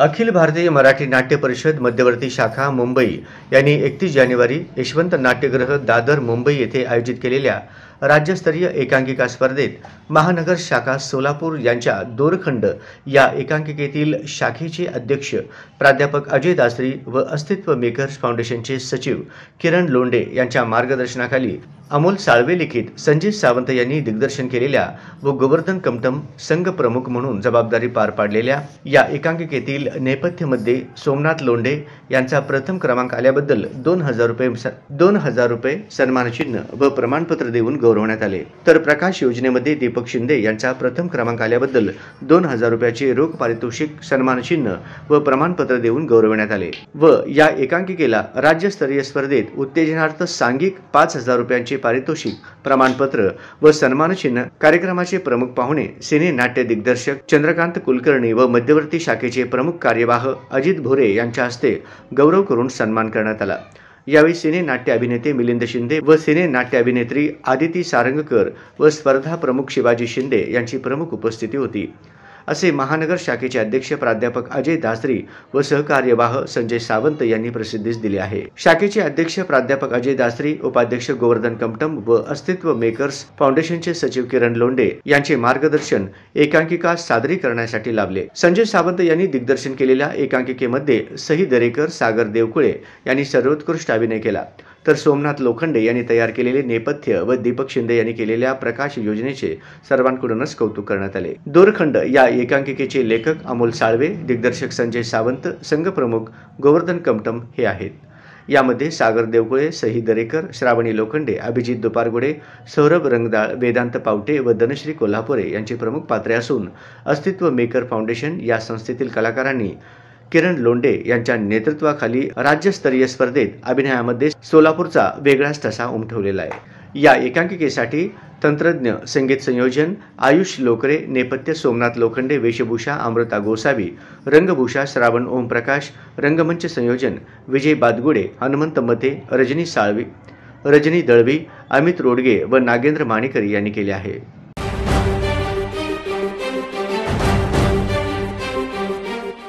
अखिल भारतीय मराठी नाट्य परिषद मध्यवर्ती शाखा मुंबई यांनी 31 जानेवारी यशवंत नाट्यगृह दादर मुंबई येथे आयोजित केलेल्या राज्यस्तरीय एकांकिका स्पर्धेत महानगर शाखा सोलापूर यांच्या दोरखंड या एकांकिकेतील शाखेचे अध्यक्ष प्राध्यापक अजय दासरी व अस्तित्व मेकर्स फाउंडेशनचे सचिव किरण लोंढे यांच्या मार्गदर्शनाखाली अमोल साळवे लिखित संजय सावंत यांनी दिग्दर्शन केलेल्या व गोवर्धन कमटम संघ प्रमुख म्हणून जबाबदारी पार पाडलेल्या या एकांकिकेतील नेपथ्यमध्ये सोमनाथ लोंढे यांचा प्रथम क्रमांक आल्याबद्दल 2000 रुपये सन्मानचिन्ह व प्रमाणपत्र देऊन गौरवण्यात आले। तर प्रकाश योजनेमध्ये दीपक शिंदे यांचा प्रथम क्रमांक आल्याबद्दल 2000 रुपयाचे रोख पारितोषिक सन्मानचिन्ह व प्रमाणपत्र देऊन गौरवण्यात आले व या एकांकिकेला राज्यस्तरीय स्पर्धेत उत्तेजनार्थ सांघिक 5000 रुपयांचे पारितोषिक प्रमाणपत्र व सन्मानचिन्ह कार्यक्रमाचे प्रमुख पाहुणे सिने नाट्य दिग्दर्शक चंद्रकांत कुलकर्णी व मध्यवर्ती शाखेचे प्रमुख कार्यवाह अजित भोरे यांच्या हस्ते गौरव करून सन्मान करण्यात आला। यावेळी सिने नाट्य अभिनेते मिलिंद शिंदे व सिने नाट्य अभिनेत्री आदिती सारंगकर व स्पर्धा प्रमुख शिवाजी शिंदे यांची प्रमुख उपस्थिती होती, असे महानगर शाखेचे अध्यक्ष प्राध्यापक अजय दासरी व सहकार्यवाह संजय सावंत यांनी प्रसिद्धीस दिले आहे। शाखेचे अध्यक्ष प्राध्यापक अजय दासरी, उपाध्यक्ष गोवर्धन कमटम व अस्तित्व मेकर्स फाउंडेशनचे सचिव किरण लोंढे यांचे मार्गदर्शन एकांकिका सादरीकरणासाठी लाभले। संजय सावंत यांनी दिग्दर्शन केलेल्या एकांकिकेमध्ये सही दरेकर, सागर देवकुळे यांनी सर्वोत्कृष्ट अभिनय केला, तर सोमनाथ लोखंडे यांनी तयार केलेले नेपथ्य व दीपक शिंदे यांनी केलेल्या प्रकाश योजनेचे सर्वांकडूनच कौतुक करण्यात आले। दोरखंड या एकांकिकेचे लेखक अमोल साळवे, दिग्दर्शक संजय सावंत, संघप्रमुख गोवर्धन कमटम हे आहेत। यामध्ये सागर देवकुळे, सही दरेकर, श्रावणी लोखंडे, अभिजित दुपारगुडे, सौरभ रंगदाळ, वेदांत पावटे व धनश्री कोल्हापुरे यांची प्रमुख पात्रे असून अस्तित्व मेकर फाउंडेशन या संस्थेतील कलाकारांनी किरण लोंढे यांच्या नेतृत्वाखाली राज्यस्तरीय स्पर्धेत अभिनयामध्ये सोलापूरचा वेगळाच ठसा उमटवलेला आहे। या एकांकिकेसाठी तंत्रज्ञ संगीत संयोजन आयुष लोकरे, नेपथ्य सोमनाथ लोखंडे, वेशभूषा अमृता गोसावी, रंगभूषा श्रावण ओमप्रकाश, रंगमंच संयोजन विजय बादगुडे, हनुमंत मते, रजनी साळवी, रजनी दळवी, अमित रोडगे व नागेंद्र माणेकरी यांनी केले आहे।